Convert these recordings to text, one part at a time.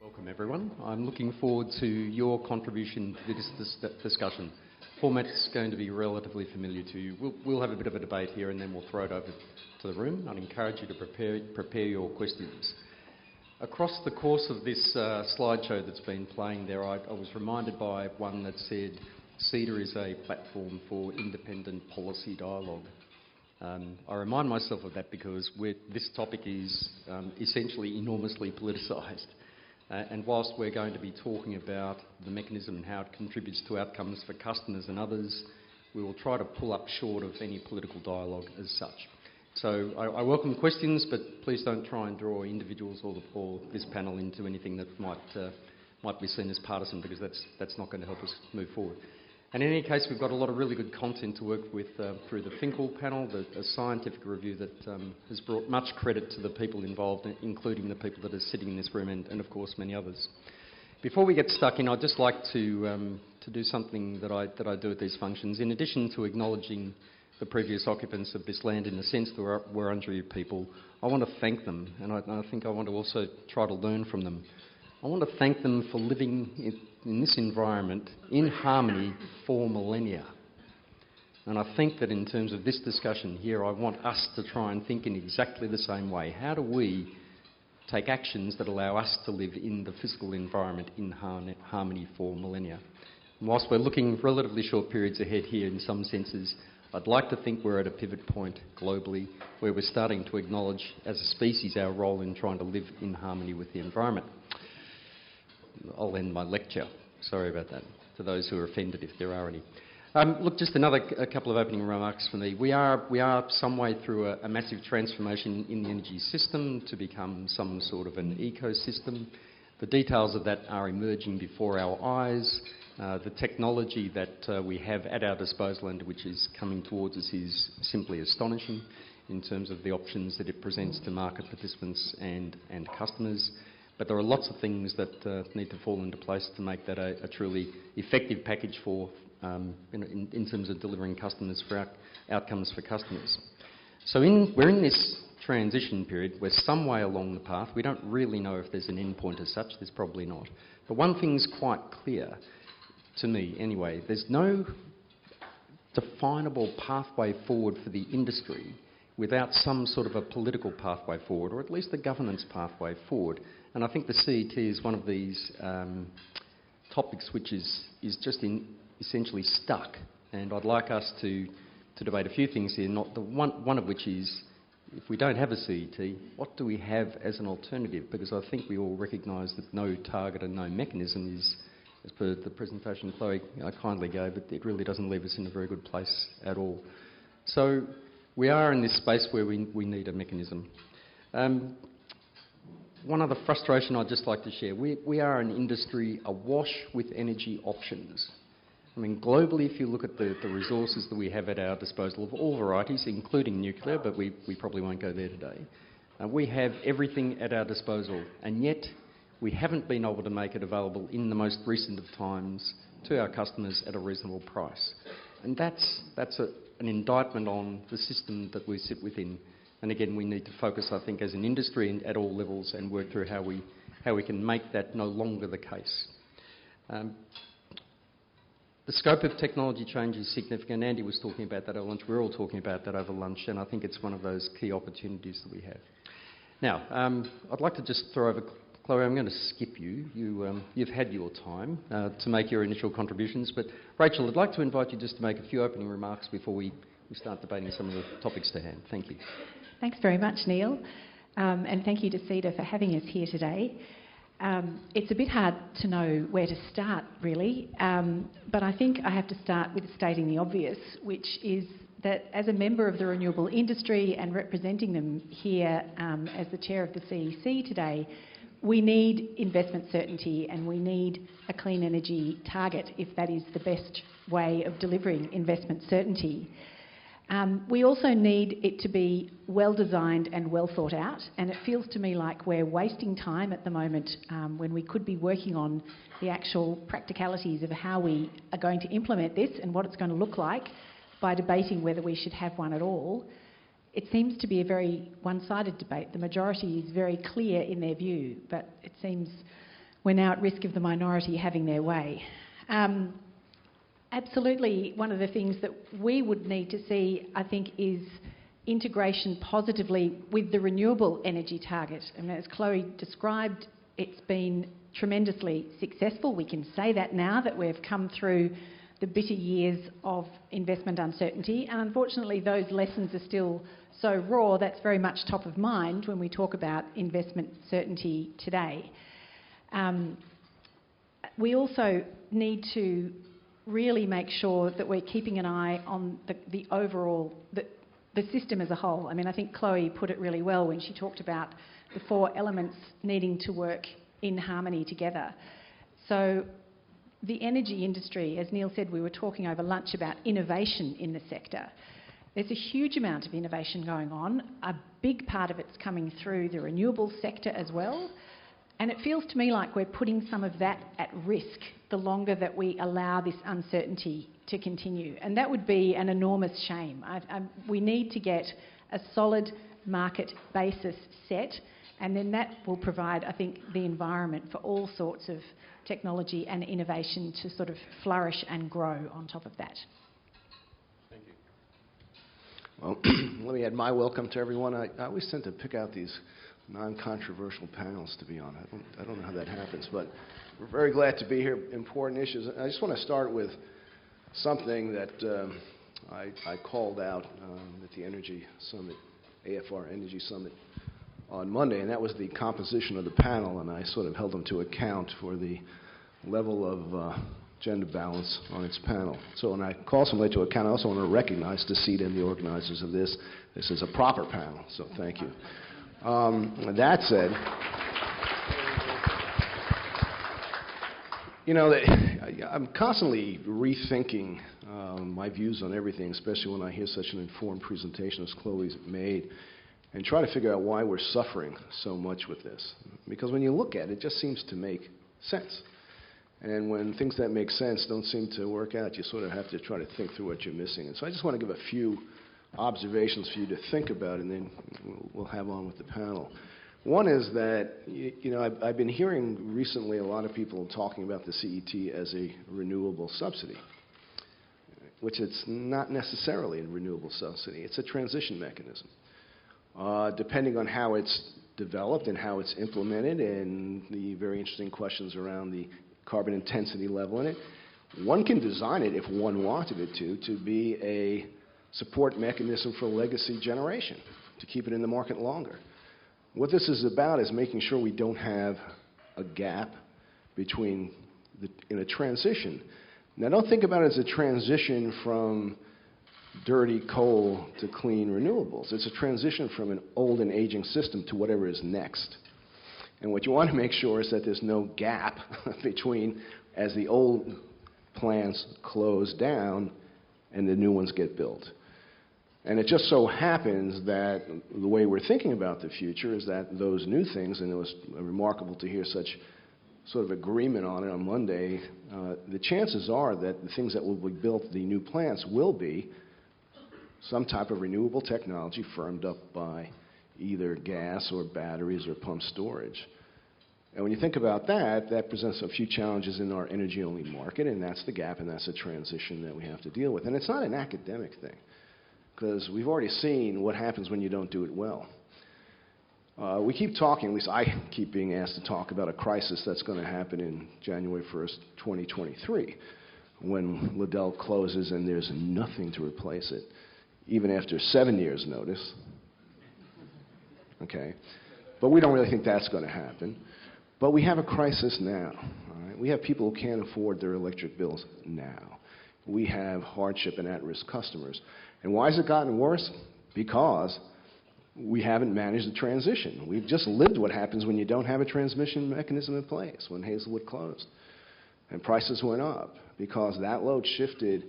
Welcome everyone. I'm looking forward to your contribution to this discussion. Format's going to be relatively familiar to you. We'll have a bit of a debate here and then we'll throw it over to the room. I'd encourage you to prepare your questions. Across the course of this slideshow that's been playing there, I was reminded by one that said CEDA is a platform for independent policy dialogue. I remind myself of that because this topic is essentially enormously politicised. And whilst we're going to be talking about the mechanism and how it contributes to outcomes for customers and others, we will try to pull up short of any political dialogue as such. So I welcome questions, but please don't try and draw individuals or this panel into anything that might be seen as partisan, because that's not going to help us move forward. And in any case, we've got a lot of really good content to work with through the Finkel panel, a scientific review that has brought much credit to the people involved, including the people that are sitting in this room and of course many others. Before we get stuck in, I'd just like to do something that I do at these functions. In addition to acknowledging the previous occupants of this land in the sense that we're Wurundjeri people, I want to thank them, and I think I want to also try to learn from them. I want to thank them for living in this environment in harmony for millennia. And I think that in terms of this discussion here, I want us to try and think in exactly the same way. How do we take actions that allow us to live in the physical environment in harmony for millennia? And whilst we're looking relatively short periods ahead here in some senses, I'd like to think we're at a pivot point globally where we're starting to acknowledge as a species our role in trying to live in harmony with the environment. I'll end my lecture. Sorry about that, to those who are offended, if there are any. Look, just a couple of opening remarks for me. We are some way through a massive transformation in the energy system to become some sort of an ecosystem. The details of that are emerging before our eyes. The technology that we have at our disposal and which is coming towards us is simply astonishing in terms of the options that it presents to market participants and customers. But there are lots of things that need to fall into place to make that a truly effective package for, in terms of delivering outcomes for customers. So we're in this transition period. We're some way along the path. We don't really know if there's an end point as such. There's probably not. But one thing's quite clear, to me anyway. There's no definable pathway forward for the industry without some sort of a political pathway forward, or at least a governance pathway forward. And I think the CET is one of these topics which is just essentially stuck. And I'd like us to debate a few things here, one of which is, if we don't have a CET, what do we have as an alternative? Because I think we all recognise that no target and no mechanism is, as per the presentation Chloe kindly gave, it really doesn't leave us in a very good place at all. So we are in this space where we need a mechanism. One other frustration I'd just like to share. We are an industry awash with energy options. I mean, globally, if you look at the resources that we have at our disposal of all varieties, including nuclear, but we probably won't go there today, we have everything at our disposal, and yet we haven't been able to make it available in the most recent of times to our customers at a reasonable price. And that's an indictment on the system that we sit within. And again, we need to focus, I think, as an industry and at all levels and work through how we can make that no longer the case. The scope of technology change is significant. Andy was talking about that at lunch. We're all talking about that over lunch, and I think it's one of those key opportunities that we have. Now, I'd like to just throw over Chloe. I'm going to skip you. You've had your time to make your initial contributions, but Rachel, I'd like to invite you just to make a few opening remarks before we start debating some of the topics to hand. Thank you. Thanks very much, Neil, and thank you to CEDA for having us here today. It's a bit hard to know where to start, really, but I think I have to start with stating the obvious, which is that as a member of the renewable industry and representing them here as the chair of the CEC today, we need investment certainty and we need a clean energy target if that is the best way of delivering investment certainty. We also need it to be well designed and well thought out, and it feels to me like we're wasting time at the moment when we could be working on the actual practicalities of how we are going to implement this and what it's going to look like by debating whether we should have one at all. it seems to be a very one-sided debate. The majority is very clear in their view, but it seems we're now at risk of the minority having their way. Absolutely, one of the things that we would need to see, I think, is integration positively with the renewable energy target. And as Chloe described, it's been tremendously successful. We can say that now that we've come through the bitter years of investment uncertainty, and unfortunately those lessons are still so raw. That's very much top of mind when we talk about investment certainty today. We also need to really make sure that we're keeping an eye on the overall, the system as a whole. I mean, I think Chloe put it really well when she talked about the four elements needing to work in harmony together. So the energy industry, as Neil said, we were talking over lunch about innovation in the sector. There's a huge amount of innovation going on. A big part of it's coming through the renewable sector as well. And it feels to me like we're putting some of that at risk the longer that we allow this uncertainty to continue. And that would be an enormous shame. We need to get a solid market basis set, and then that will provide, I think, the environment for all sorts of technology and innovation to sort of flourish and grow on top of that. Thank you. Well, let me add my welcome to everyone. I always tend to pick out these non-controversial panels to be on. I don't know how that happens, but we're very glad to be here. Important issues. I just want to start with something that I called out at the Energy Summit, AFR Energy Summit on Monday, and that was the composition of the panel, and I sort of held them to account for the level of gender balance on its panel. So when I call somebody to account, I also want to recognize the CEDA and the organizers of this. This is a proper panel, so thank you. That said, you know, I'm constantly rethinking my views on everything, especially when I hear such an informed presentation as Chloe's made, and try to figure out why we're suffering so much with this. Because when you look at it, it just seems to make sense. And when things that make sense don't seem to work out, you sort of have to try to think through what you're missing. And so I just want to give a few observations for you to think about, and then we'll have on with the panel. One is that, you know, I've been hearing recently a lot of people talking about the CET as a renewable subsidy, which it's not necessarily a renewable subsidy. It's a transition mechanism. Depending on how it's developed and how it's implemented and the very interesting questions around the carbon intensity level in it, one can design it, if one wanted it to be a support mechanism for legacy generation, to keep it in the market longer. What this is about is making sure we don't have a gap between in a transition. Now, don't think about it as a transition from dirty coal to clean renewables. It's a transition from an old and aging system to whatever is next. And what you want to make sure is that there's no gap between as the old plants close down and the new ones get built. And it just so happens that the way we're thinking about the future is that those new things, and it was remarkable to hear such sort of agreement on it on Monday, the chances are that the things that will be built, the new plants, will be some type of renewable technology firmed up by either gas or batteries or pump storage. And when you think about that, that presents a few challenges in our energy-only market, and that's the gap, and that's a transition that we have to deal with. And it's not an academic thing, because we've already seen what happens when you don't do it well. We keep talking, at least I keep being asked to talk about a crisis that's going to happen in January 1st, 2023, when Liddell closes and there's nothing to replace it, even after 7 years' notice. Okay? But we don't really think that's going to happen. But we have a crisis now. All right? We have people who can't afford their electric bills now. We have hardship and at-risk customers. And why has it gotten worse? Because we haven't managed the transition. We've just lived what happens when you don't have a transmission mechanism in place, when Hazelwood closed. And prices went up because that load shifted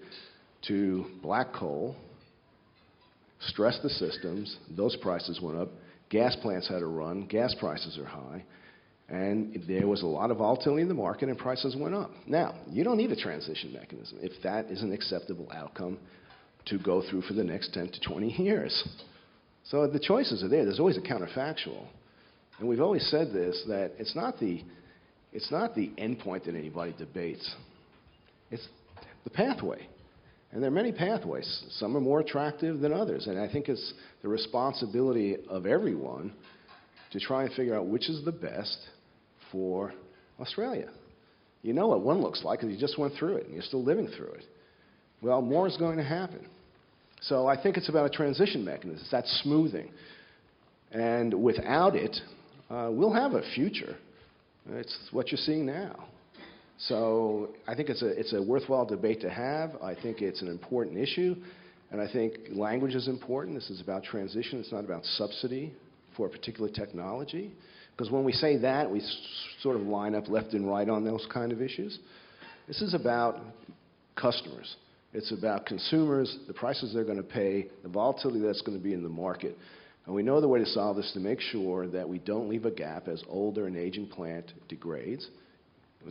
to black coal, stressed the systems, those prices went up, gas plants had to run, gas prices are high, and there was a lot of volatility in the market and prices went up. Now, you don't need a transition mechanism if that is an acceptable outcome to go through for the next 10 to 20 years. So the choices are there. There's always a counterfactual. And we've always said this, that it's not the end point that anybody debates. It's the pathway. And there are many pathways. Some are more attractive than others. And I think it's the responsibility of everyone to try and figure out which is the best for Australia. You know what one looks like because you just went through it and you're still living through it. Well, more is going to happen. So I think it's about a transition mechanism. It's that smoothing. And without it, we'll have a future. It's what you're seeing now. So I think it's a worthwhile debate to have. I think it's an important issue. And I think language is important. This is about transition. It's not about subsidy for a particular technology. Because when we say that, we sort of line up left and right on those kind of issues. This is about customers. It's about consumers, the prices they're going to pay, the volatility that's going to be in the market. And we know the way to solve this is to make sure that we don't leave a gap as older and aging plant degrades,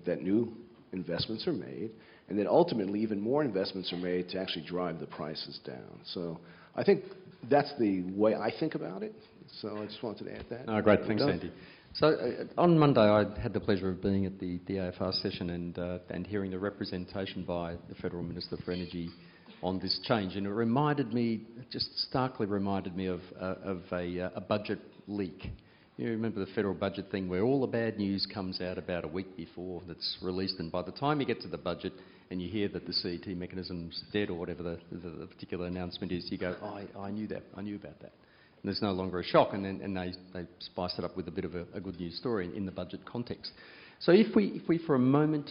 that new investments are made, and then ultimately even more investments are made to actually drive the prices down. So I think that's the way I think about it. So I just wanted to add that. Oh, great. Thanks, Andy. So on Monday, I had the pleasure of being at the AFR session and hearing the representation by the Federal Minister for Energy on this change. And it reminded me, just starkly reminded me of a budget leak. You remember the federal budget thing where all the bad news comes out about a week before that's released, and by the time you get to the budget and you hear that the CET mechanism's dead or whatever the particular announcement is, you go, oh, I knew that, I knew about that. And there's no longer a shock, and they spice it up with a bit of a good news story in the budget context. So if we for a moment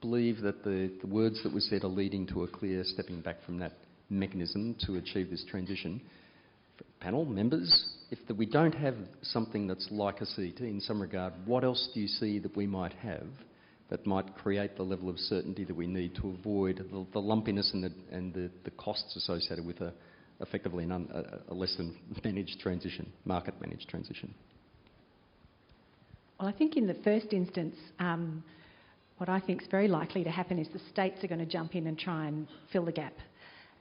believe that the words that were said are leading to a clear stepping back from that mechanism to achieve this transition, panel members, if we don't have something that's like a CET in some regard, what else do you see that we might have that might create the level of certainty that we need to avoid the lumpiness and the costs associated with effectively a less than managed transition, market managed transition? Well, I think in the first instance, what I think is very likely to happen is the states are going to jump in and try and fill the gap.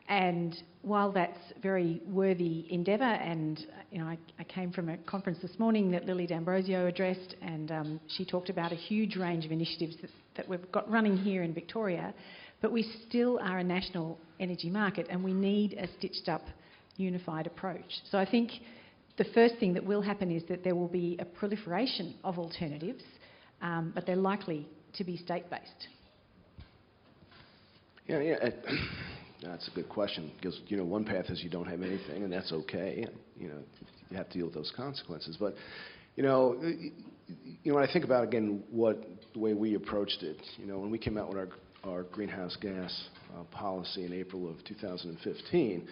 And while that's a very worthy endeavour, and I came from a conference this morning that Lily D'Ambrosio addressed, and she talked about a huge range of initiatives that we've got running here in Victoria, but we still are a national energy market and we need a stitched up, unified approach. So I think the first thing that will happen is that there will be a proliferation of alternatives, but they're likely to be state-based. Yeah, that's a good question, because one path is you don't have anything, and that's okay. You have to deal with those consequences. But when I think about again the way we approached it, when we came out with our greenhouse gas policy in April of 2015,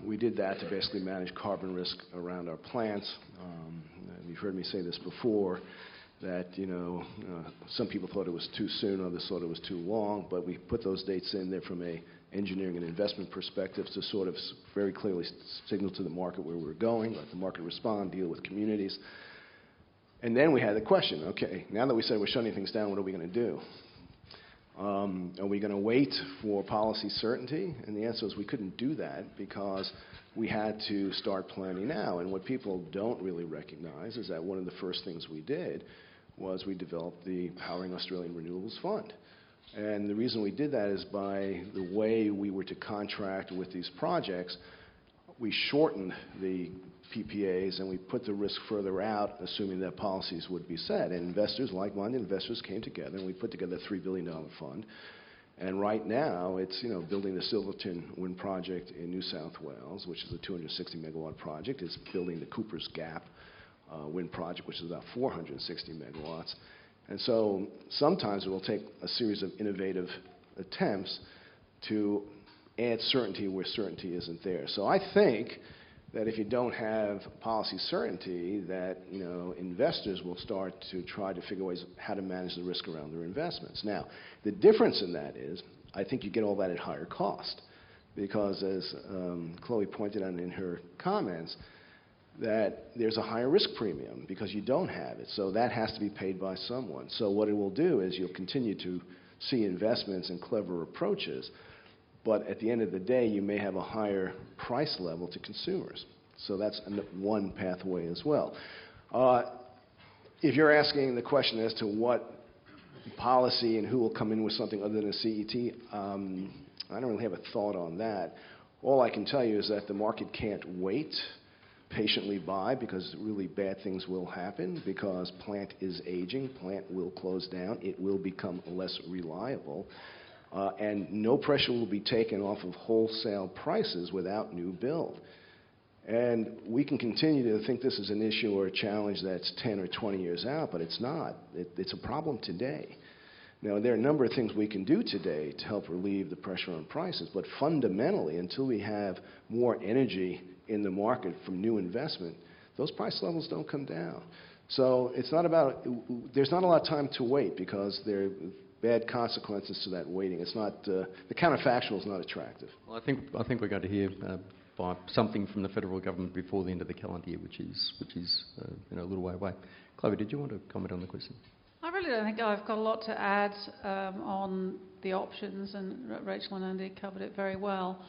we did that to basically manage carbon risk around our plants. You've heard me say this before, that some people thought it was too soon, others thought it was too long, but we put those dates in there from a engineering and investment perspective to sort of very clearly signal to the market where we were going, let the market respond, deal with communities. And then we had the question, okay, now that we said we're shutting things down, what are we going to do? Are we going to wait for policy certainty? And the answer is we couldn't do that because we had to start planning now. And what people don't really recognize is that one of the first things we did was we developed the Powering Australian Renewables Fund. And the reason we did that is by the way we were to contract with these projects, we shortened the PPAs and we put the risk further out, assuming that policies would be set. And investors, like-minded investors, came together and we put together a $3 billion fund. And right now, it's building the Silverton wind project in New South Wales, which is a 260 megawatt project. It's building the Cooper's Gap wind project, which is about 460 megawatts. And so sometimes it will take a series of innovative attempts to add certainty where certainty isn't there. So I think that if you don't have policy certainty, that investors will start to try to figure ways how to manage the risk around their investments. Now, the difference in that is, I think you get all that at higher cost, because as Chloe pointed out in her comments, that there's a higher risk premium because you don't have it. So that has to be paid by someone. So what it will do is you'll continue to see investments and clever approaches, but at the end of the day, you may have a higher price level to consumers. So that's one pathway as well. If you're asking the question as to what policy and who will come in with something other than a CET, I don't really have a thought on that. All I can tell you is that the market can't wait patiently by, because really bad things will happen, because plant is aging, plant will close down, it will become less reliable, and no pressure will be taken off of wholesale prices without new build. And we can continue to think this is an issue or a challenge that's 10 or 20 years out, but it's not. It's a problem today. Now, there are a number of things we can do today to help relieve the pressure on prices, but fundamentally, until we have more energy in the market from new investment, those price levels don't come down. So it's not about, there's not a lot of time to wait, because there are bad consequences to that waiting. It's not, the counterfactual is not attractive. Well, I think we're going to hear by something from the federal government before the end of the calendar year, which is a little way away. Chloe, did you want to comment on the question? I really don't think I've got a lot to add on the options, and Rachel and Andy covered it very well.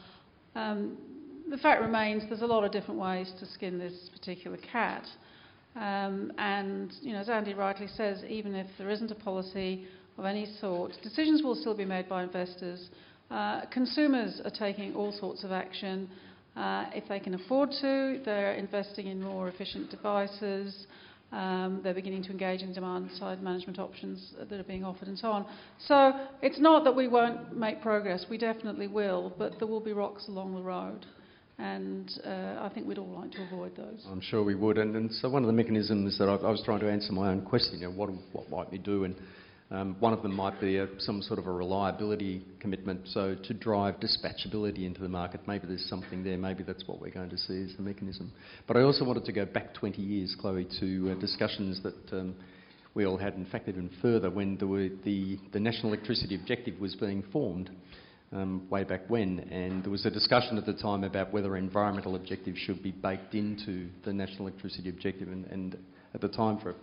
The fact remains there's a lot of different ways to skin this particular cat. And, as Andy rightly says, even if there isn't a policy of any sort, decisions will still be made by investors. Consumers are taking all sorts of action. If they can afford to, they're investing in more efficient devices. They're beginning to engage in demand-side management options that are being offered and so on. So it's not that we won't make progress. We definitely will, but there will be rocks along the road. And I think we'd all like to avoid those. I'm sure we would. And so one of the mechanisms that I was trying to answer my own question, what might we do? And one of them might be some sort of a reliability commitment, so to drive dispatchability into the market. Maybe there's something there. Maybe that's what we're going to see as the mechanism. But I also wanted to go back 20 years, Chloe, to discussions that we all had, in fact, even further, when the National Electricity Objective was being formed way back when. And there was a discussion at the time about whether environmental objectives should be baked into the National Electricity Objective. And at the time, for a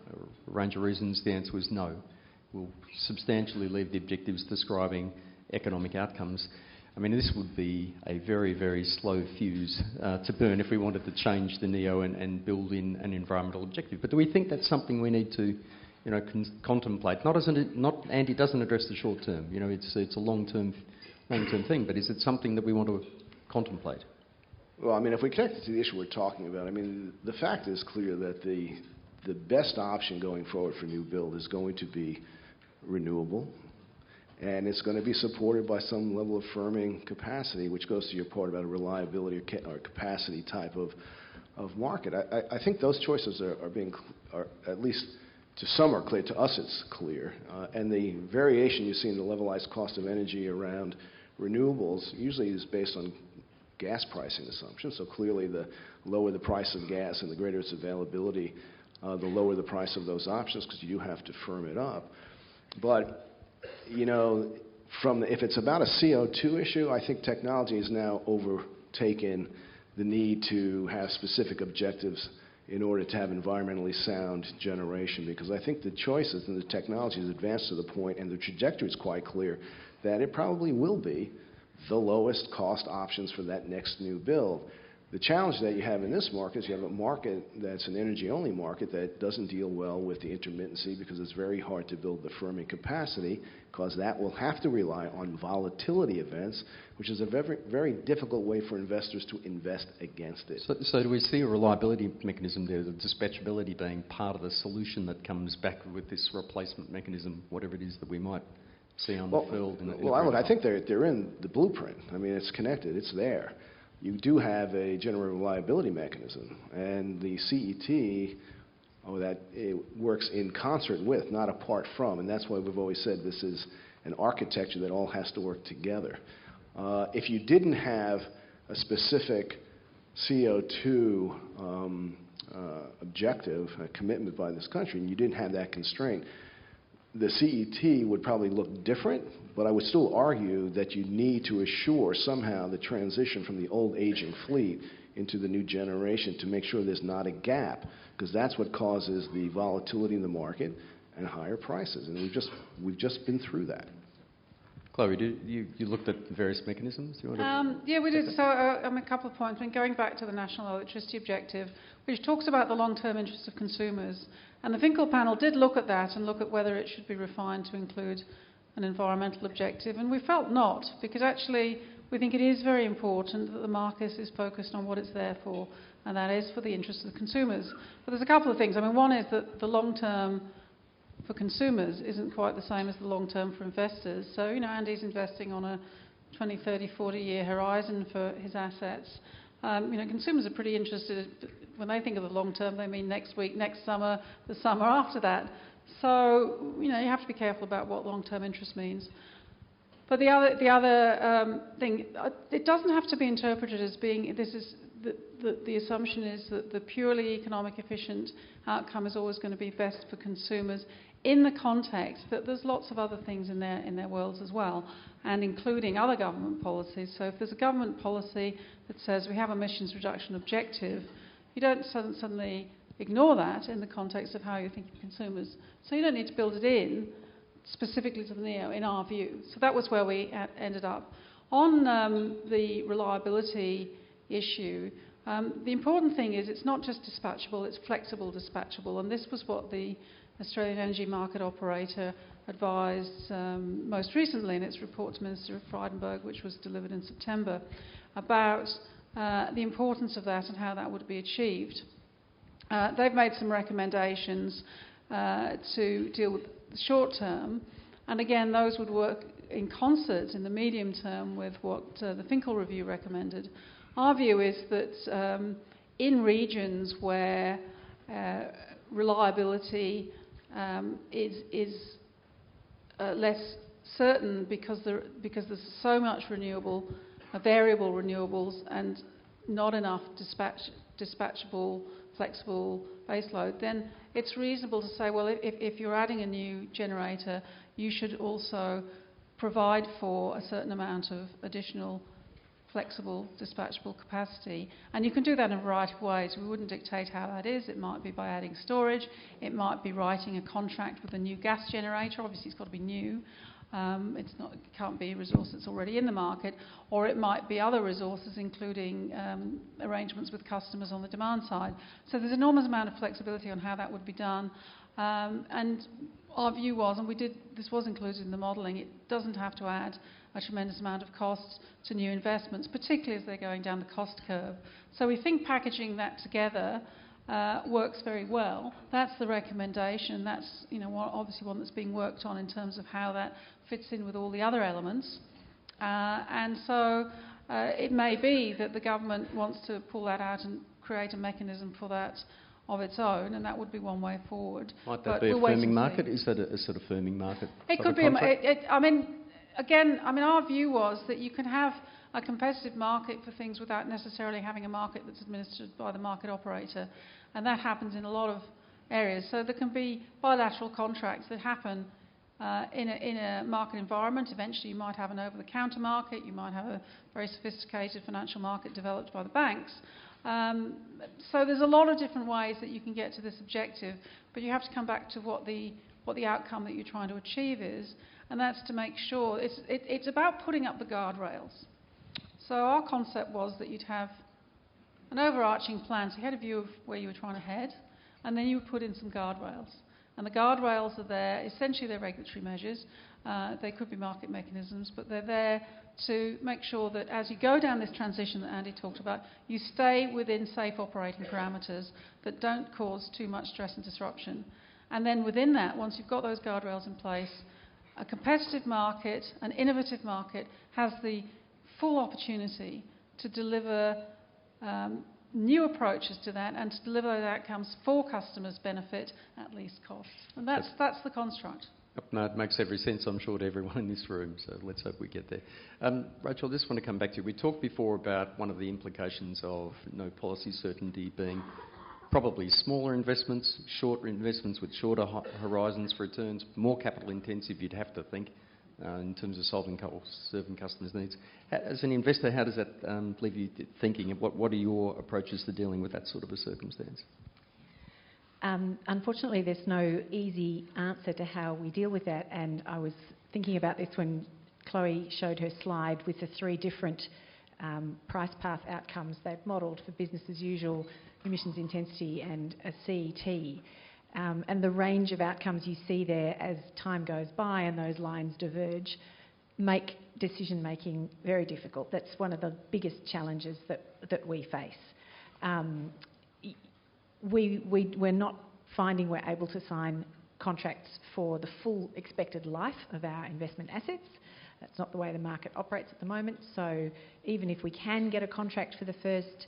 range of reasons, the answer was no. Will substantially leave the objectives describing economic outcomes. I mean, this would be a very, very slow fuse to burn if we wanted to change the NEO and build in an environmental objective. But do we think that's something we need to, contemplate? Andy doesn't address the short term. It's a long-term thing. But is it something that we want to contemplate? Well, I mean, if we connect it to the issue we're talking about, I mean, the fact is clear that the best option going forward for new build is going to be renewable, and it's going to be supported by some level of firming capacity, which goes to your point about a reliability or capacity type of market. I think those choices are at least to some are clear. To us, it's clear, and the variation you see in the levelized cost of energy around renewables usually is based on gas pricing assumptions. So clearly, the lower the price of gas and the greater its availability, the lower the price of those options, because you do have to firm it up. But, if it's about a CO2 issue, I think technology has now overtaken the need to have specific objectives in order to have environmentally sound generation, because I think the choices and the technology has advanced to the point, and the trajectory is quite clear, that it probably will be the lowest cost options for that next new build. The challenge that you have in this market is you have a market that's an energy-only market that doesn't deal well with the intermittency, because it's very hard to build the firming capacity, because that will have to rely on volatility events, which is a very, very difficult way for investors to invest against it. So do we see a reliability mechanism there, the dispatchability being part of the solution that comes back with this replacement mechanism, whatever it is that we might see unfurled? I think they're in the blueprint. I mean, it's connected. It's there. You do have a general reliability mechanism, and the CET, that it works in concert with, not apart from, and that's why we've always said this is an architecture that all has to work together. If you didn't have a specific CO2 objective, a commitment by this country, and you didn't have that constraint, the CET would probably look different, but I would still argue that you need to assure somehow the transition from the old aging fleet into the new generation to make sure there's not a gap, because that's what causes the volatility in the market and higher prices. And we've just been through that. Chloe, you looked at various mechanisms? Do you want to yeah, we did. So a couple of points. Going back to the National Electricity Objective, which talks about the long-term interests of consumers, and the Finkel panel did look at that and look at whether it should be refined to include an environmental objective, and we felt not, because actually we think it is very important that the market is focused on what it's there for, and that is for the interests of the consumers. But there's a couple of things. One is that the long-term for consumers isn't quite the same as the long term for investors. So, Andy's investing on a 20, 30, 40-year horizon for his assets. Consumers are pretty interested. When they think of the long term, they mean next week, next summer, the summer after that. So, you have to be careful about what long-term interest means. But the other thing, it doesn't have to be interpreted as being, the assumption is that the purely economic efficient outcome is always going to be best for consumers, in the context that there's lots of other things in their worlds as well, and including other government policies. So if there's a government policy that says we have emissions reduction objective, you don't suddenly ignore that in the context of how you think of consumers. So you don't need to build it in specifically to the NEO, in our view. So that was where we ended up. On the reliability issue, the important thing is it's not just dispatchable, it's flexible dispatchable, and this was what the Australian Energy Market Operator advised most recently in its report to Minister Frydenberg, which was delivered in September, about the importance of that and how that would be achieved. They've made some recommendations to deal with the short term, and again those would work in concert in the medium term with what the Finkel review recommended. Our view is that in regions where reliability is less certain because there's so much variable renewables and not enough dispatchable, flexible baseload, then it's reasonable to say, well, if you're adding a new generator, you should also provide for a certain amount of additional flexible, dispatchable capacity. And you can do that in a variety of ways. We wouldn't dictate how that is. It might be by adding storage. It might be writing a contract with a new gas generator. Obviously, it's got to be new. It can't be a resource that's already in the market. Or it might be other resources, including arrangements with customers on the demand side. So there's an enormous amount of flexibility on how that would be done. And our view was, and this was included in the modelling, it doesn't have to add a tremendous amount of costs to new investments, particularly as they're going down the cost curve. So we think packaging that together works very well. That's the recommendation. That's obviously one that's being worked on in terms of how that fits in with all the other elements. And so it may be that the government wants to pull that out and create a mechanism for that of its own, and that would be one way forward. Might that be a firming market? Is that a sort of firming market? It could be. Our view was that you can have a competitive market for things without necessarily having a market that's administered by the market operator, and that happens in a lot of areas. So there can be bilateral contracts that happen in a market environment. Eventually you might have an over-the-counter market, you might have a very sophisticated financial market developed by the banks. So there's a lot of different ways that you can get to this objective, but you have to come back to what the outcome that you're trying to achieve is, and that's to make sure it's about putting up the guardrails. So our concept was that you'd have an overarching plan, so you had a view of where you were trying to head, and then you would put in some guardrails. And the guardrails are there, essentially they're regulatory measures. They could be market mechanisms, but they're there to make sure that as you go down this transition that Andy talked about, you stay within safe operating parameters that don't cause too much stress and disruption. And then within that, once you've got those guardrails in place, a competitive market, an innovative market, has the full opportunity to deliver new approaches to that and to deliver those outcomes for customers' benefit at least cost. And that's the construct. No, it makes every sense, I'm sure, to everyone in this room, so let's hope we get there. Rachel, I just want to come back to you. We talked before about one of the implications of no policy certainty being probably smaller investments, shorter investments with shorter horizons for returns, more capital intensive, you'd have to think, in terms of serving customers' needs. As an investor, how does that leave you thinking? What are your approaches to dealing with that sort of a circumstance? Unfortunately, there's no easy answer to how we deal with that, and I was thinking about this when Chloe showed her slide with the 3 different price path outcomes they've modelled for business as usual, emissions intensity and a CET. And the range of outcomes you see there as time goes by and those lines diverge make decision making very difficult. That's one of the biggest challenges that we face. We're not finding we're able to sign contracts for the full expected life of our investment assets. That's not the way the market operates at the moment. So even if we can get a contract for the first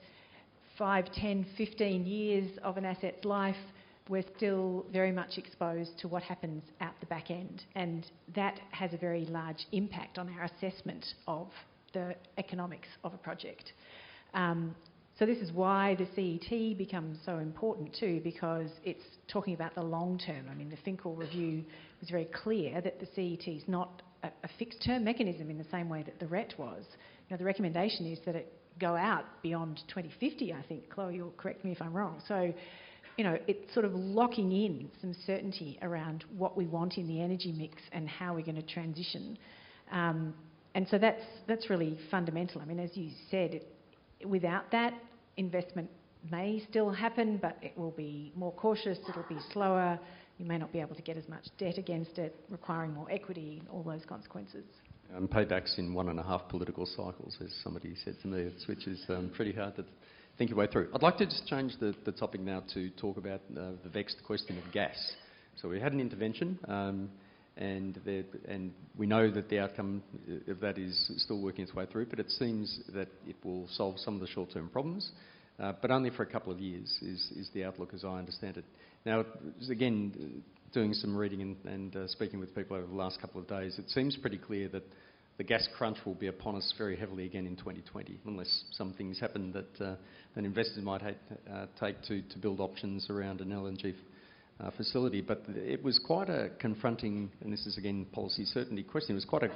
5, 10, 15 years of an asset's life, we're still very much exposed to what happens at the back end. And that has a very large impact on our assessment of the economics of a project. So this is why the CET becomes so important too, because it's talking about the long term. I mean, the Finkel review was very clear that the CET is not a fixed term mechanism in the same way that the RET was. You know, the recommendation is that it go out beyond 2050, I think. Chloe, you'll correct me if I'm wrong. So, you know, it's sort of locking in some certainty around what we want in the energy mix and how we're going to transition. And so that's really fundamental. I mean, as you said, without that, investment may still happen, but it will be more cautious, it'll be slower, you may not be able to get as much debt against it, requiring more equity, all those consequences. Paybacks in 1.5 political cycles, as somebody said to me, which is pretty hard to think your way through. I'd like to just change the topic now to talk about the vexed question of gas. So we had an intervention, and we know that the outcome of that is still working its way through, but it seems that it will solve some of the short-term problems, but only for a couple of years is the outlook as I understand it. Now, again, doing some reading and speaking with people over the last couple of days, it seems pretty clear that the gas crunch will be upon us very heavily again in 2020, unless some things happen that investors might take to build options around an LNG facility. But it was quite a confronting, and this is again policy certainty question, it was quite a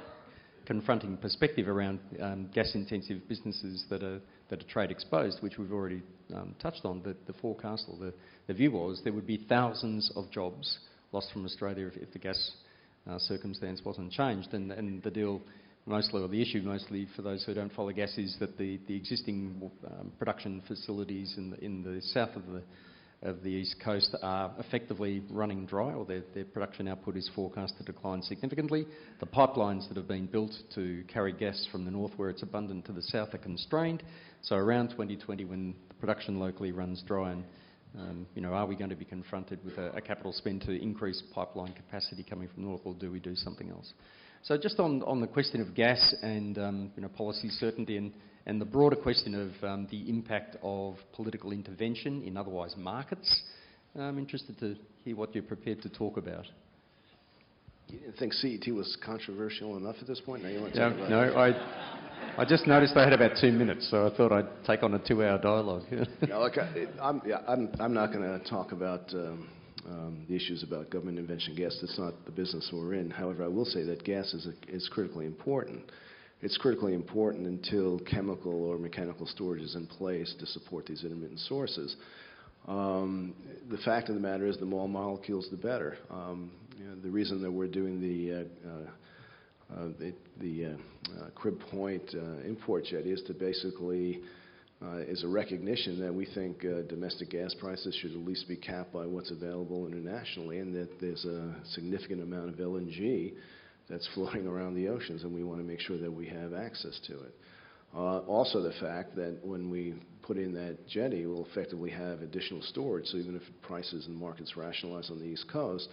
confronting perspective around gas-intensive businesses that are trade exposed, which we've already touched on. The forecast or the view was there would be thousands of jobs lost from Australia if the gas circumstance wasn't changed, and the deal mostly, or the issue mostly for those who don't follow gas, is that the existing production facilities in the south of the East Coast are effectively running dry, or their production output is forecast to decline significantly. The pipelines that have been built to carry gas from the north where it's abundant to the south are constrained. So around 2020, when the production locally runs dry, and are we going to be confronted with a capital spend to increase pipeline capacity coming from north, or do we do something else? So just on the question of gas and policy certainty and the broader question of the impact of political intervention in otherwise markets, I'm interested to hear what you're prepared to talk about. You didn't think CET was controversial enough at this point? Now you want to talk about No, I just noticed I had about 2 minutes, so I thought I'd take on a 2-hour dialogue. No, look, I'm not going to talk about the issues about government intervention gas. That's not the business we're in. However, I will say that gas is critically important. It's critically important until chemical or mechanical storage is in place to support these intermittent sources. The fact of the matter is the more molecules, the better. The reason that we're doing the crib point import jet is to basically is a recognition that we think domestic gas prices should at least be capped by what's available internationally, and that there's a significant amount of LNG that's floating around the oceans, and we want to make sure that we have access to it. Also the fact that when we put in that jetty, we'll effectively have additional storage, so even if prices and markets rationalize on the East Coast,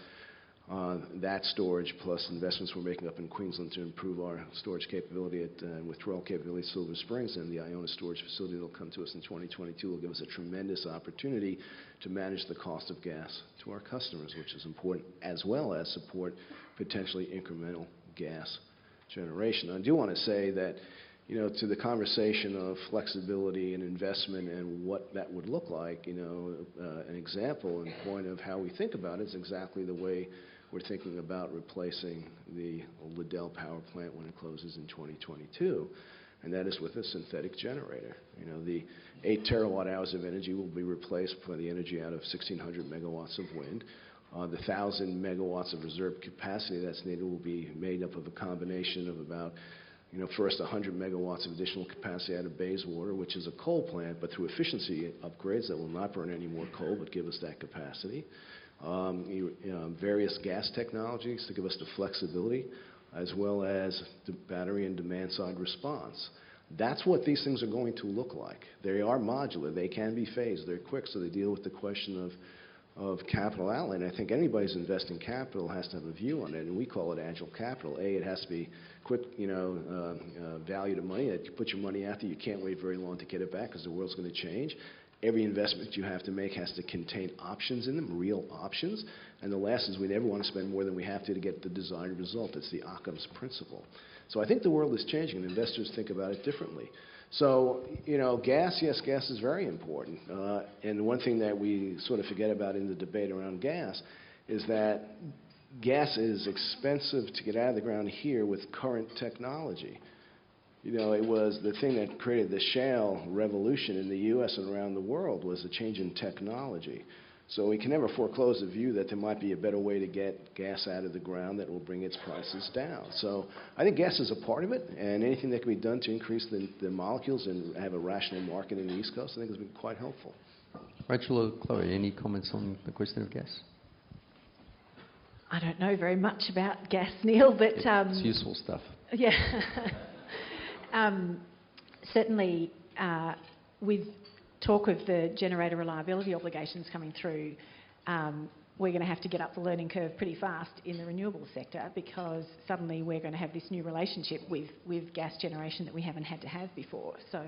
that storage plus investments we're making up in Queensland to improve our storage capability and withdrawal capability at Silver Springs, and the Iona storage facility that will come to us in 2022 will give us a tremendous opportunity to manage the cost of gas to our customers, which is important, as well as support potentially incremental gas generation. I do want to say that, to the conversation of flexibility and investment and what that would look like, an example and point of how we think about it is exactly the way we're thinking about replacing the Liddell power plant when it closes in 2022, and that is with a synthetic generator. The 8 terawatt hours of energy will be replaced by the energy out of 1,600 megawatts of wind. The 1,000 megawatts of reserve capacity that's needed will be made up of a combination of about, first 100 megawatts of additional capacity out of Bayswater, which is a coal plant, but through efficiency upgrades that will not burn any more coal, but give us that capacity. Various gas technologies to give us the flexibility, as well as the battery and demand-side response. That's what these things are going to look like. They are modular. They can be phased. They're quick, so they deal with the question of capital outlay. And I think anybody who's investing capital has to have a view on it, and we call it agile capital. It has to be quick, value to money. That you put your money out there, you can't wait very long to get it back because the world's going to change. Every investment you have to make has to contain options in them, real options. And the last is we never want to spend more than we have to get the desired result. It's the Occam's principle. So I think the world is changing, and investors think about it differently. So, gas, yes, gas is very important. And one thing that we sort of forget about in the debate around gas is that gas is expensive to get out of the ground here with current technology. It was the thing that created the shale revolution in the U.S. and around the world was the change in technology. So we can never foreclose the view that there might be a better way to get gas out of the ground that will bring its prices down. So I think gas is a part of it, and anything that can be done to increase the molecules and have a rational market in the East Coast, I think has been quite helpful. Rachel or Chloe, any comments on the question of gas? I don't know very much about gas, Neil, but... It's useful stuff. Yeah. Certainly, with talk of the generator reliability obligations coming through, we're going to have to get up the learning curve pretty fast in the renewable sector because suddenly we're going to have this new relationship with gas generation that we haven't had to have before. So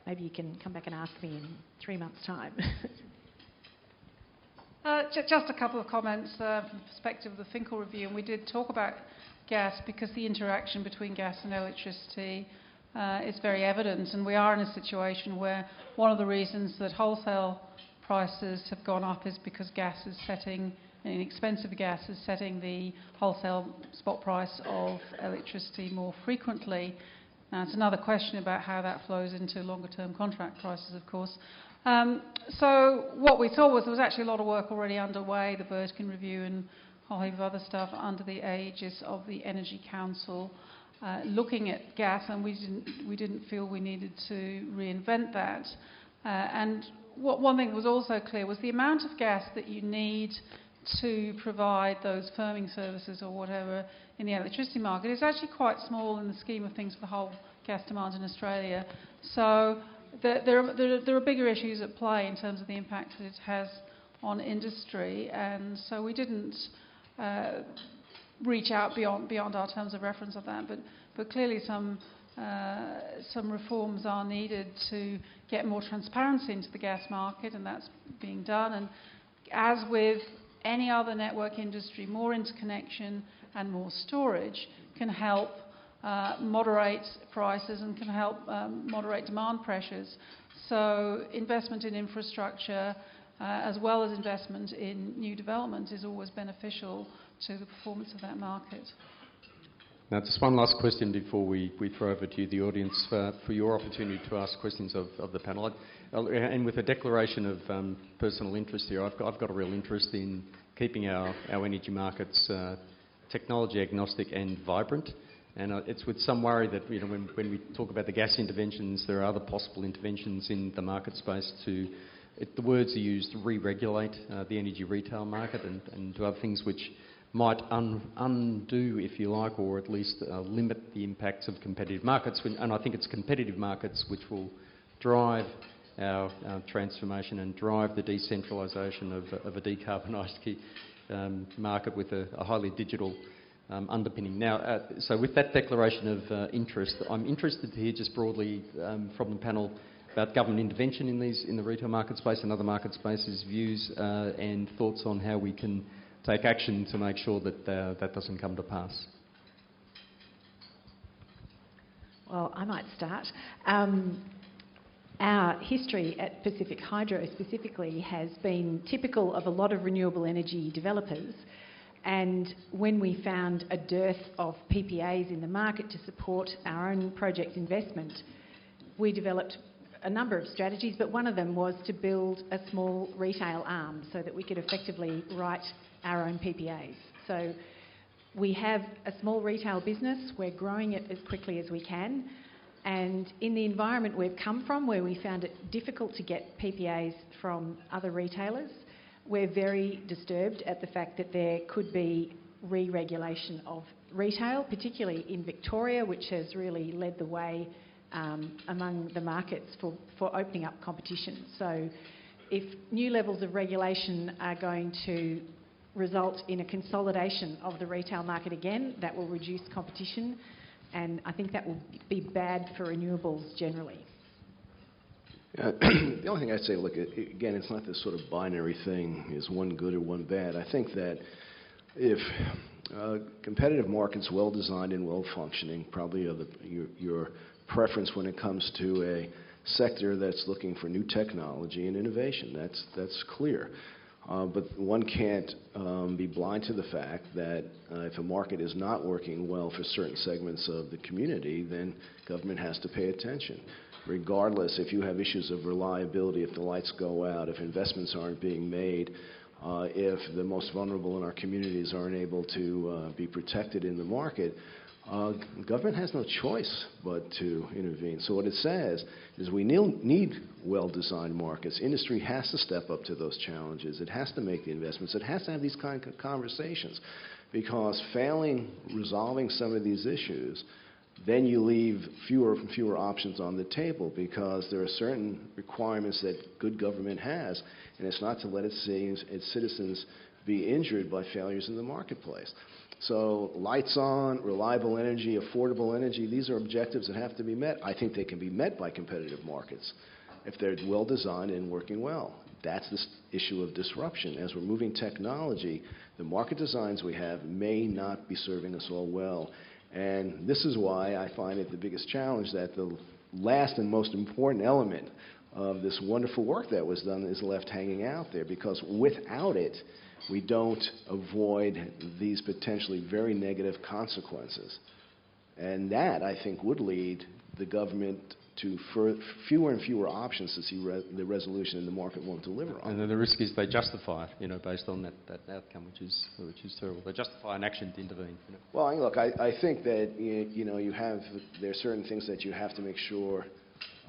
maybe you can come back and ask me in 3 months' time. Just a couple of comments from the perspective of the Finkel review. And we did talk about gas because the interaction between gas and electricity is very evident, and we are in a situation where one of the reasons that wholesale prices have gone up is because inexpensive gas is setting the wholesale spot price of electricity more frequently. Now, it's another question about how that flows into longer-term contract prices, of course. So what we saw was there was actually a lot of work already underway, the Birdkin Review and a whole heap of other stuff under the aegis of the Energy Council, looking at gas, and we didn't feel we needed to reinvent that. And one thing that was also clear was the amount of gas that you need to provide those firming services or whatever in the electricity market is actually quite small in the scheme of things for the whole gas demand in Australia. So there are bigger issues at play in terms of the impact that it has on industry, and so we didn't reach out beyond our terms of reference of that, but clearly some reforms are needed to get more transparency into the gas market, and that's being done. And as with any other network industry, more interconnection and more storage can help moderate prices and can help moderate demand pressures. So investment in infrastructure as well as investment in new development is always beneficial to the performance of that market. Now, just one last question before we throw over to you, the audience, for your opportunity to ask questions of the panel. And with a declaration of personal interest here, I've got a real interest in keeping our energy markets technology agnostic and vibrant. And it's with some worry that when we talk about the gas interventions, there are other possible interventions in the market space the words are used, re-regulate the energy retail market and do other things which might undo, if you like, or at least limit the impacts of competitive markets. And I think it's competitive markets which will drive our transformation and drive the decentralisation of a decarbonised market with a highly digital underpinning. Now, so with that declaration of interest, I'm interested to hear just broadly from the panel about government intervention in the retail market space and other market spaces, views and thoughts on how we can take action to make sure that that doesn't come to pass. Well, I might start. Our history at Pacific Hydro specifically has been typical of a lot of renewable energy developers, and when we found a dearth of PPAs in the market to support our own project investment, we developed a number of strategies, but one of them was to build a small retail arm so that we could effectively write our own PPAs. So we have a small retail business, we're growing it as quickly as we can, and in the environment we've come from, where we found it difficult to get PPAs from other retailers, we're very disturbed at the fact that there could be re-regulation of retail, particularly in Victoria, which has really led the way among the markets for opening up competition. So if new levels of regulation are going to result in a consolidation of the retail market again, that will reduce competition, and I think that will be bad for renewables generally. The only thing I'd say, look, again, it's not this sort of binary thing, is one good or one bad. I think that if competitive markets well designed and well functioning probably are your preference when it comes to a sector that's looking for new technology and innovation. That's clear. But one can't be blind to the fact that if a market is not working well for certain segments of the community, then government has to pay attention. Regardless, if you have issues of reliability, if the lights go out, if investments aren't being made, if the most vulnerable in our communities aren't able to be protected in the market, government has no choice but to intervene. So what it says is we need well-designed markets. Industry has to step up to those challenges. It has to make the investments. It has to have these kind of conversations, because failing resolving some of these issues, then you leave fewer and fewer options on the table, because there are certain requirements that good government has, and it's not to let its citizens be injured by failures in the marketplace. So lights on, reliable energy, affordable energy, these are objectives that have to be met. I think they can be met by competitive markets if they're well designed and working well. That's this issue of disruption. As we're moving technology, the market designs we have may not be serving us all well. And this is why I find it the biggest challenge that the last and most important element of this wonderful work that was done is left hanging out there, because without it, we don't avoid these potentially very negative consequences. And that, I think, would lead the government to fewer and fewer options to see the resolution in the market won't deliver on. And then the risk is they justify it, based on that outcome, which is terrible. They justify an action to intervene. Well, look, I think that there are certain things that you have to make sure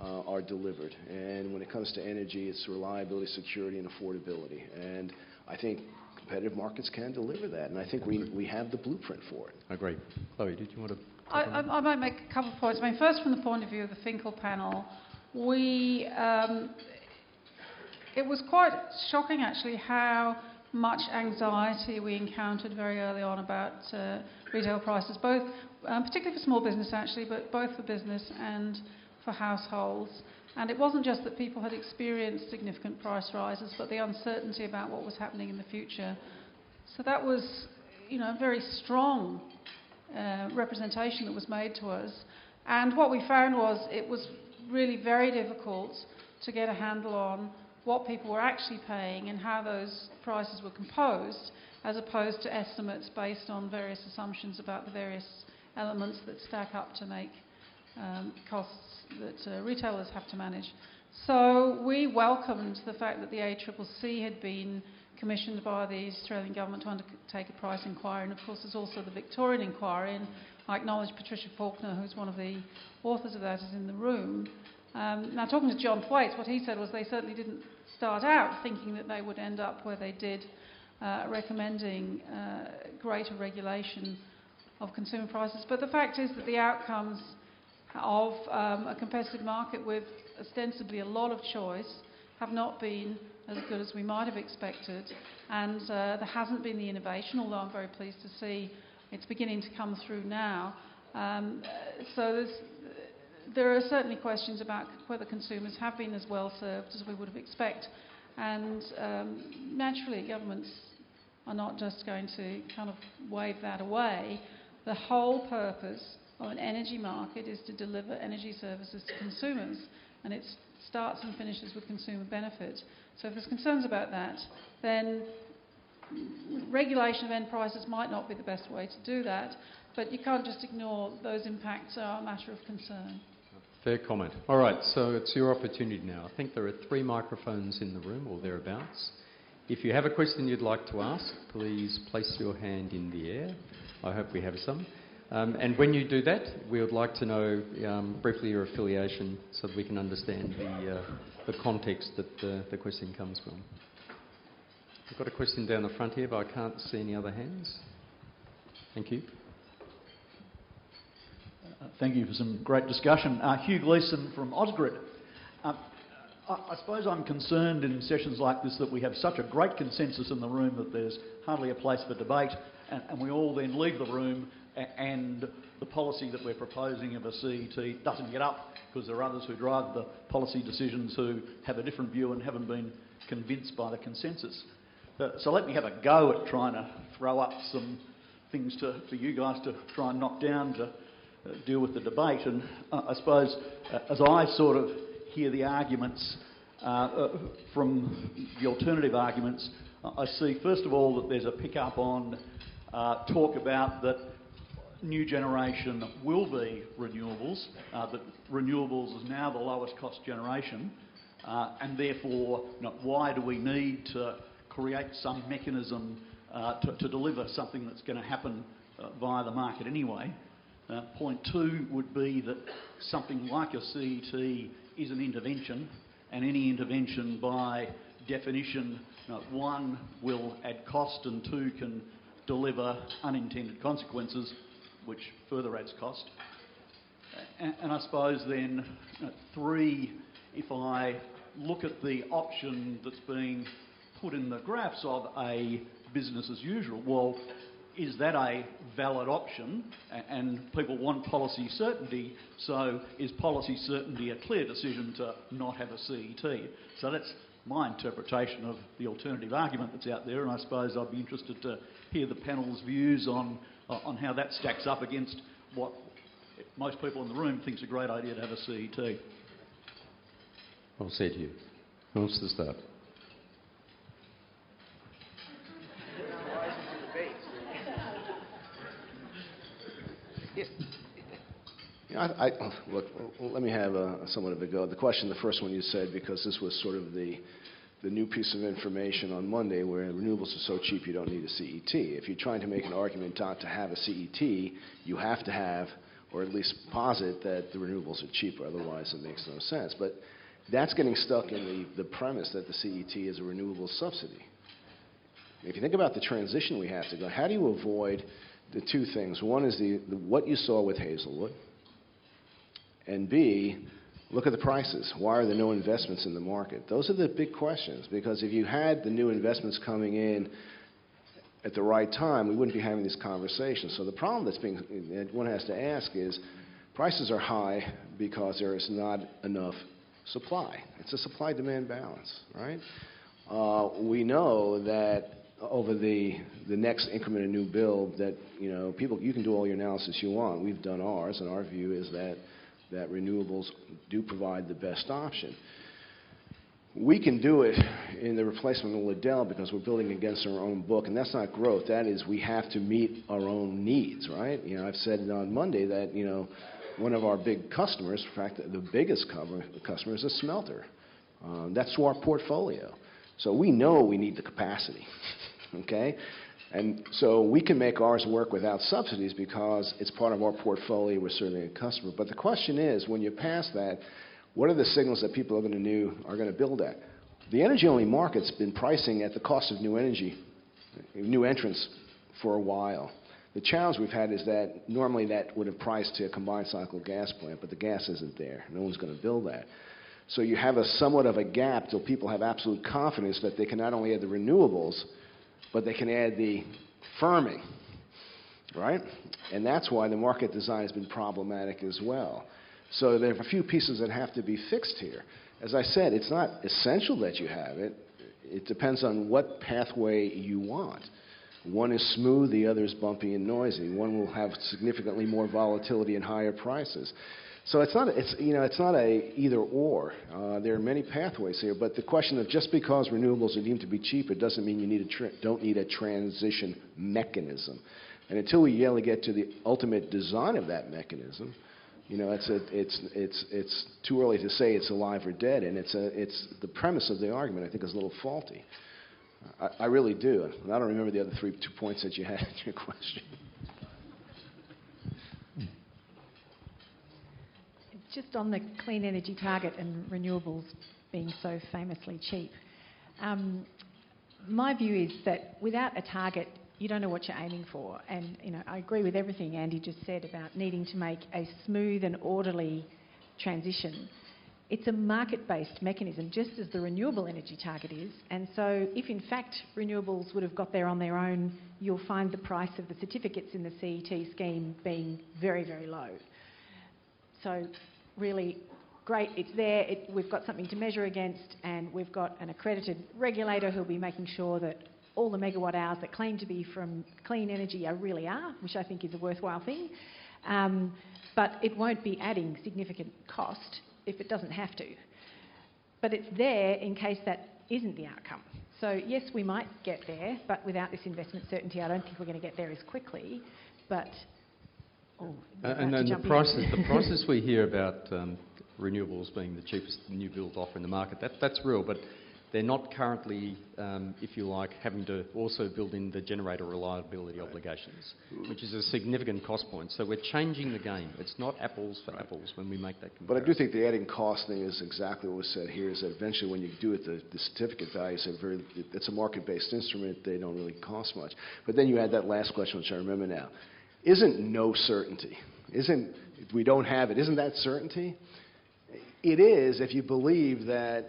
are delivered. And when it comes to energy, it's reliability, security, and affordability. And I think competitive markets can deliver that. And I think we have the blueprint for it. I agree. Chloe, did you want to... I might make a couple of points. First, from the point of view of the Finkel panel, it was quite shocking, actually, how much anxiety we encountered very early on about retail prices, both, particularly for small business, actually, but both for business and for households. And it wasn't just that people had experienced significant price rises, but the uncertainty about what was happening in the future. So that was, a very strong representation that was made to us. And what we found was it was really very difficult to get a handle on what people were actually paying and how those prices were composed, as opposed to estimates based on various assumptions about the various elements that stack up to make costs that retailers have to manage. So we welcomed the fact that the ACCC had been commissioned by the Australian government to undertake a price inquiry, and of course there's also the Victorian inquiry, and I acknowledge Patricia Faulkner, who's one of the authors of that, is in the room. Now, talking to John Thwaites, what he said was they certainly didn't start out thinking that they would end up where they did, recommending greater regulation of consumer prices. But the fact is that the outcomes of a competitive market with ostensibly a lot of choice have not been as good as we might have expected, and there hasn't been the innovation, although I'm very pleased to see it's beginning to come through now. So there are certainly questions about whether consumers have been as well served as we would have expected, and naturally governments are not just going to kind of wave that away. The whole purpose of an energy market is to deliver energy services to consumers, and it starts and finishes with consumer benefit. So if there's concerns about that, then regulation of end prices might not be the best way to do that, but you can't just ignore those impacts are a matter of concern. Fair comment. All right, so it's your opportunity now. I think there are 3 microphones in the room or thereabouts. If you have a question you'd like to ask, please place your hand in the air. I hope we have some. And when you do that, we would like to know briefly your affiliation so that we can understand the context that the question comes from. I've got a question down the front here, but I can't see any other hands. Thank you. Thank you for some great discussion. Hugh Gleeson from Ausgrid. I suppose I'm concerned in sessions like this that we have such a great consensus in the room that there's hardly a place for debate, and we all then leave the room and the policy that we're proposing of a CET doesn't get up because there are others who drive the policy decisions who have a different view and haven't been convinced by the consensus. So let me have a go at trying to throw up some things for you guys to try and knock down to deal with the debate. And I suppose as I sort of hear the arguments from the alternative arguments, I see first of all that there's a pick-up on talk about that new generation will be renewables, that renewables is now the lowest cost generation, and therefore why do we need to create some mechanism to deliver something that's going to happen via the market anyway. Point 2 would be that something like a CET is an intervention, and any intervention by definition, 1, will add cost, and 2, can deliver unintended consequences, which further adds cost. And I suppose then 3, if I look at the option that's being put in the graphs of a business as usual, well, is that a valid option? And people want policy certainty, so is policy certainty a clear decision to not have a CET? So that's my interpretation of the alternative argument that's out there, and I suppose I'd be interested to hear the panel's views on how that stacks up against what most people in the room think is a great idea to have a CET. Well said, Hugh. Who wants to start? Look, let me have somewhat of a go. The first one you said, because this was sort of the new piece of information on Monday where renewables are so cheap you don't need a CET. If you're trying to make an argument not to have a CET, you have to have, or at least posit that the renewables are cheaper, otherwise it makes no sense. But that's getting stuck in the premise that the CET is a renewable subsidy. If you think about the transition we have to go, how do you avoid the 2 things? One is what you saw with Hazelwood, and B, look at the prices. Why are there no investments in the market? Those are the big questions, because if you had the new investments coming in at the right time, we wouldn't be having this conversation. So the problem that one has to ask is, prices are high because there is not enough supply. It's a supply-demand balance, right? We know that over the next increment of new build that, you can do all your analysis you want. We've done ours, and our view is that renewables do provide the best option. We can do it in the replacement of Liddell because we're building against our own book, and that's not growth. That is, we have to meet our own needs, right? I've said on Monday that, one of our big customers, in fact, the biggest customer is a smelter. That's to our portfolio. So we know we need the capacity, okay? And so we can make ours work without subsidies because it's part of our portfolio. We're serving a customer. But the question is, when you pass that, what are the signals that people are going to build at? The energy-only market's been pricing at the cost of new energy, new entrants for a while. The challenge we've had is that normally that would have priced to a combined cycle gas plant, but the gas isn't there. No one's going to build that. So you have somewhat of a gap till people have absolute confidence that they can not only add the renewables, but they can add the firming, right? And that's why the market design has been problematic as well. So there are a few pieces that have to be fixed here. As I said, it's not essential that you have it. It depends on what pathway you want. One is smooth, the other is bumpy and noisy. One will have significantly more volatility and higher prices. So it's not a either or. There are many pathways here, but the question of just because renewables are deemed to be cheaper doesn't mean you don't need a transition mechanism. And until we really get to the ultimate design of that mechanism, You know, it's too early to say it's alive or dead, and it's the premise of the argument, I think, is a little faulty. I really do. I don't remember the other two points that you had in your question. Just on the clean energy target and renewables being so famously cheap, my view is that without a target, you don't know what you're aiming for. And I agree with everything Andy just said about needing to make a smooth and orderly transition. It's a market-based mechanism, just as the renewable energy target is. And so if, in fact, renewables would have got there on their own, you'll find the price of the certificates in the CET scheme being very, very low. So really great, it's there, we've got something to measure against, and we've got an accredited regulator who'll be making sure that all the megawatt hours that claim to be from clean energy really are, which I think is a worthwhile thing. But it won't be adding significant cost if it doesn't have to. But it's there in case that isn't the outcome. So yes, we might get there, but without this investment certainty, I don't think we're going to get there as quickly. But and then the prices we hear about renewables being the cheapest new build offer in the market, that's real, but they're not currently, if you like, having to also build in the generator reliability obligations, which is a significant cost point. So we're changing the game. It's not apples for apples when we make that comparison. But I do think the adding cost thing is exactly what was said here, is that eventually when you do it, the certificate values are it's a market-based instrument. They don't really cost much. But then you had that last question, which I remember now. Isn't no certainty? If we don't have it, isn't that certainty? It is if you believe that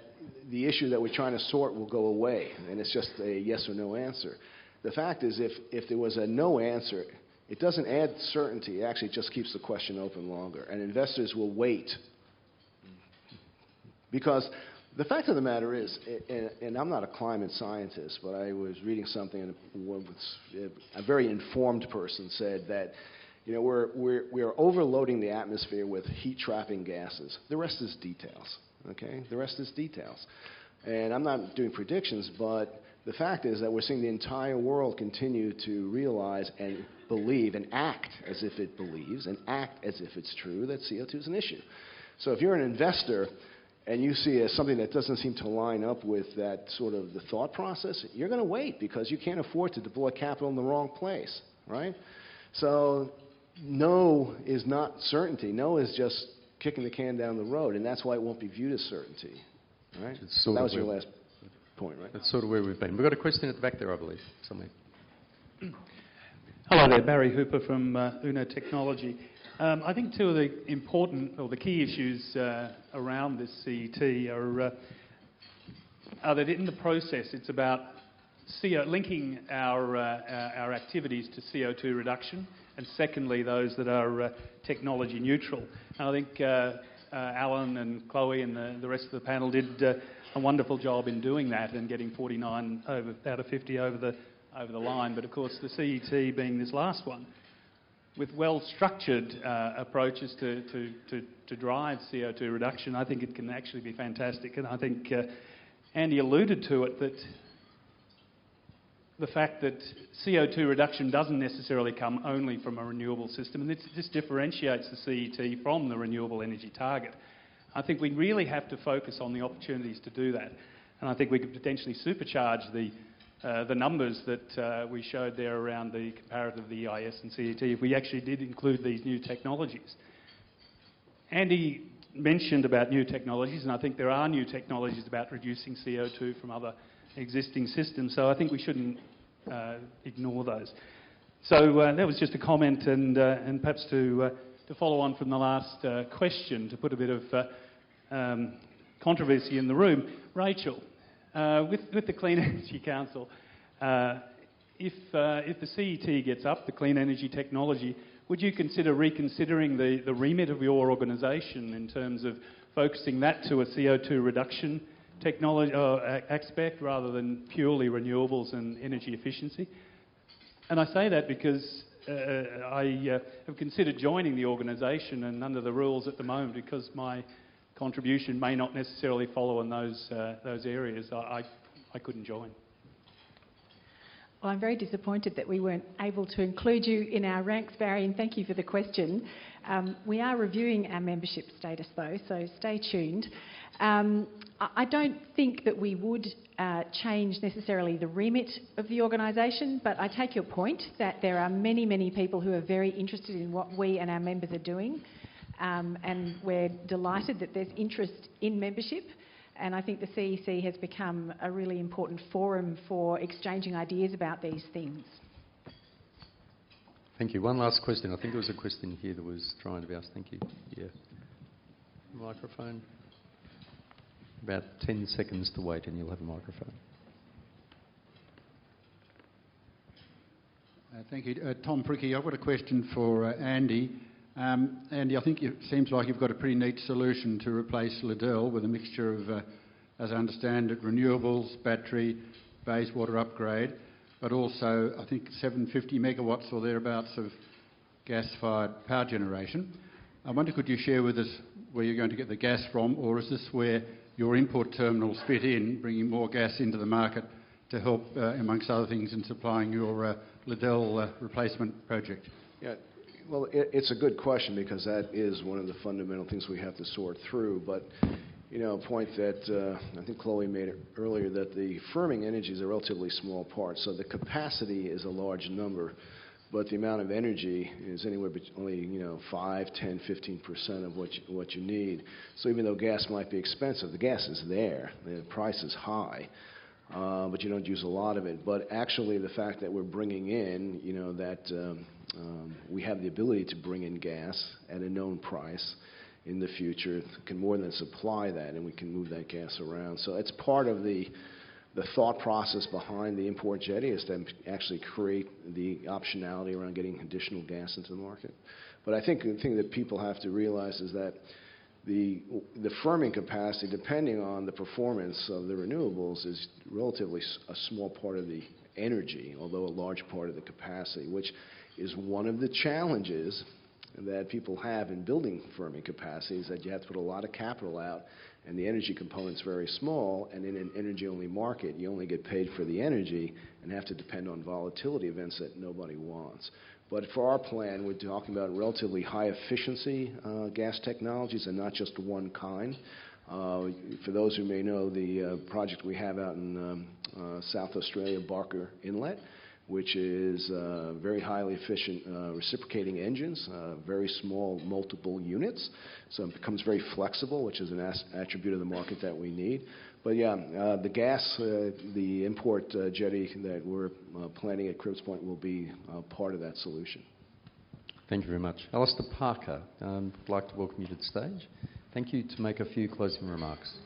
the issue that we're trying to sort will go away, and it's just a yes or no answer. The fact is, if there was a no answer, it doesn't add certainty. It actually just keeps the question open longer, and investors will wait. Because the fact of the matter is, and I'm not a climate scientist, but I was reading something, and a very informed person said that, we're overloading the atmosphere with heat-trapping gases. The rest is details. Okay, the rest is details. And I'm not doing predictions, but the fact is that we're seeing the entire world continue to realize and believe and act as if it believes and act as if it's true that CO2 is an issue. So if you're an investor and you see something that doesn't seem to line up with that sort of the thought process, you're going to wait because you can't afford to deploy capital in the wrong place, right? So no is not certainty. No is just kicking the can down the road, and that's why it won't be viewed as certainty. Right? That was your last point, right? That's sort of where we've been. We've got a question at the back there, I believe, somewhere. Hello there, Barry Hooper from Uno Technology. I think two of the important, or the key issues around this CET are that in the process it's about linking our activities to CO2 reduction, and secondly, those that are technology neutral. And I think Alan and Chloe and the rest of the panel did a wonderful job in doing that and getting 49 out of 50 over the line. But of course, the CET being this last one, with well-structured approaches to drive CO2 reduction, I think it can actually be fantastic. And I think Andy alluded to it, that the fact that CO2 reduction doesn't necessarily come only from a renewable system, and this differentiates the CET from the renewable energy target. I think we really have to focus on the opportunities to do that, and I think we could potentially supercharge the numbers that we showed there around the comparative of the EIS and CET if we actually did include these new technologies. Andy mentioned about new technologies, and I think there are new technologies about reducing CO2 from other existing systems, so I think we shouldn't ignore those. So that was just a comment, and perhaps to follow on from the last question, to put a bit of controversy in the room. Rachel, with the Clean Energy Council, if the CET gets up, the clean energy technology, would you consider reconsidering the remit of your organisation in terms of focusing that to a CO2 reduction technology aspect rather than purely renewables and energy efficiency? And I say that because I have considered joining the organisation, and under the rules at the moment, because my contribution may not necessarily follow in those areas, I couldn't join. Well, I'm very disappointed that we weren't able to include you in our ranks, Barry, and thank you for the question. We are reviewing our membership status, though, so stay tuned. I don't think that we would change necessarily the remit of the organisation, but I take your point that there are many, many people who are very interested in what we and our members are doing, and we're delighted that there's interest in membership. And I think the CEC has become a really important forum for exchanging ideas about these things. Thank you. One last question. I think there was a question here that was trying to be asked. Thank you. Yeah. Microphone. About 10 seconds to wait and you'll have a microphone. Thank you. Tom Pricky, I've got a question for Andy. Andy, I think it seems like you've got a pretty neat solution to replace Liddell with a mixture of, as I understand it, renewables, battery, water upgrade, but also I think 750 megawatts or thereabouts of gas-fired power generation. I wonder, could you share with us where you're going to get the gas from, or is this where your import terminals fit in, bringing more gas into the market to help, amongst other things, in supplying your Liddell replacement project? Yeah. Well, it's a good question because that is one of the fundamental things we have to sort through. But, you know, a point that I think Chloe made it earlier, that the firming energy is a relatively small part. So the capacity is a large number, but the amount of energy is anywhere between only, 5, 10, 15% of what you need. So even though gas might be expensive, the gas is there. The price is high. But you don't use a lot of it. But actually the fact that we're bringing in, we have the ability to bring in gas at a known price in the future, can more than supply that, and we can move that gas around. So it's part of the thought process behind the import jetty, is to actually create the optionality around getting additional gas into the market. But I think the thing that people have to realize is that the firming capacity, depending on the performance of the renewables, is relatively a small part of the energy, although a large part of the capacity, which is one of the challenges that people have in building firming capacity, is that you have to put a lot of capital out, and the energy component's very small, and in an energy-only market, you only get paid for the energy and have to depend on volatility events that nobody wants. But for our plan, we're talking about relatively high-efficiency gas technologies and not just one kind. For those who may know, the project we have out in South Australia, Barker Inlet, which is very highly efficient reciprocating engines, very small multiple units. So it becomes very flexible, which is an attribute of the market that we need. But yeah, the gas, the import jetty that we're planning at Cribs Point will be part of that solution. Thank you very much. Alistair Parker, I'd like to welcome you to the stage. Thank you to make a few closing remarks.